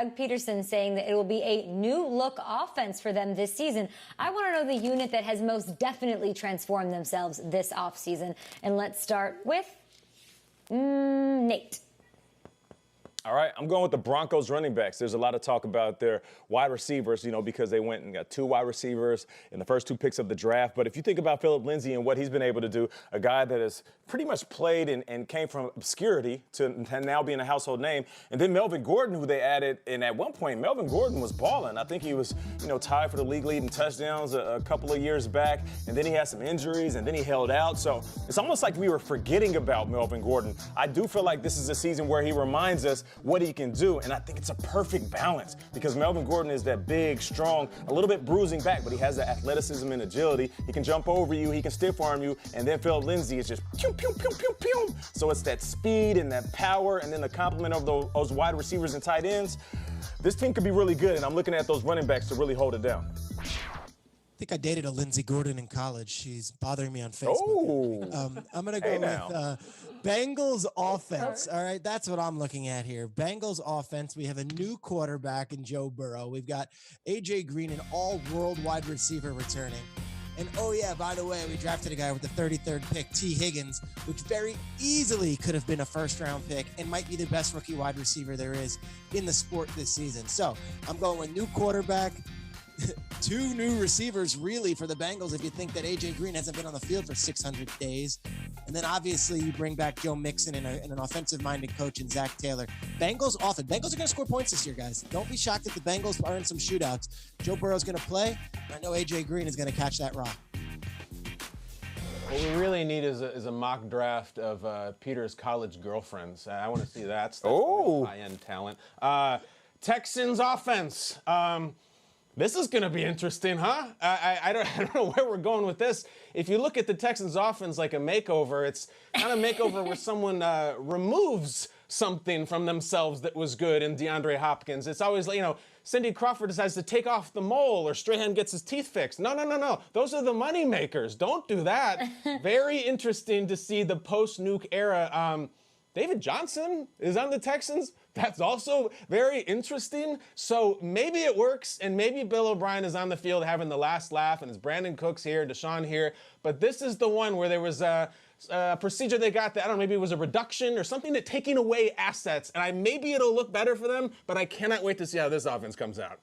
Doug Peterson saying that it will be a new look offense for them this season. I want to know the unit that has most definitely transformed themselves this offseason. And let's start with Nate. All right, I'm going with the Broncos running backs. There's a lot of talk about their wide receivers, because they went and got 2 wide receivers in the first 2 picks of the draft. But if you think about Phillip Lindsay and what he's been able to do, a guy that has pretty much played and came from obscurity to now being a household name. And then Melvin Gordon, who they added. And at one point, Melvin Gordon was balling. I think he was, tied for the league leading touchdowns a couple of years back. And then he had some injuries, and then he held out. So it's almost like we were forgetting about Melvin Gordon. I do feel like this is a season where he reminds us what he can do, and I think it's a perfect balance because Melvin Gordon is that big, strong, a little bit bruising back, but he has the athleticism and agility. He can jump over you, he can stiff arm you, and then Phillip Lindsay is just pew, pew, pew, pew, pew. So it's that speed and that power, and then the complement of those wide receivers and tight ends. This team could be really good, and I'm looking at those running backs to really hold it down. I think I dated a Lindsey Gordon in college. She's bothering me on Facebook. Oh. I'm going to go with Bengals Offense. All right, that's what I'm looking at here. Bengals Offense. We have a new quarterback in Joe Burrow. We've got A.J. Green, an all-world wide receiver returning. And, oh, yeah, by the way, we drafted a guy with the 33rd pick, T. Higgins, which very easily could have been a first-round pick and might be the best rookie wide receiver there is in the sport this season. So I'm going with new quarterback, 2 new receivers, really, for the Bengals if you think that A.J. Green hasn't been on the field for 600 days. And then, obviously, you bring back Joe Mixon and an offensive-minded coach in Zach Taylor. Bengals offense. Bengals are going to score points this year, guys. Don't be shocked if the Bengals are in some shootouts. Joe Burrow's going to play. I know A.J. Green is going to catch that rock. What we really need is a mock draft of Peter's college girlfriends. I want to see that stuff. Oh, high-end talent. Texans offense. This is going to be interesting, huh? I don't know where we're going with this. If you look at the Texans offense like a makeover, it's not a makeover where someone removes something from themselves that was good in DeAndre Hopkins. It's always like, Cindy Crawford decides to take off the mole or Strahan gets his teeth fixed. No. Those are the money makers. Don't do that. Very interesting to see the post-nuke era. David Johnson is on the Texans. That's also very interesting. So maybe it works, and maybe Bill O'Brien is on the field having the last laugh, and it's Brandon Cooks here, Deshaun here. But this is the one where there was a procedure they got that, I don't know, maybe it was a reduction or something that taking away assets. And maybe it'll look better for them, but I cannot wait to see how this offense comes out.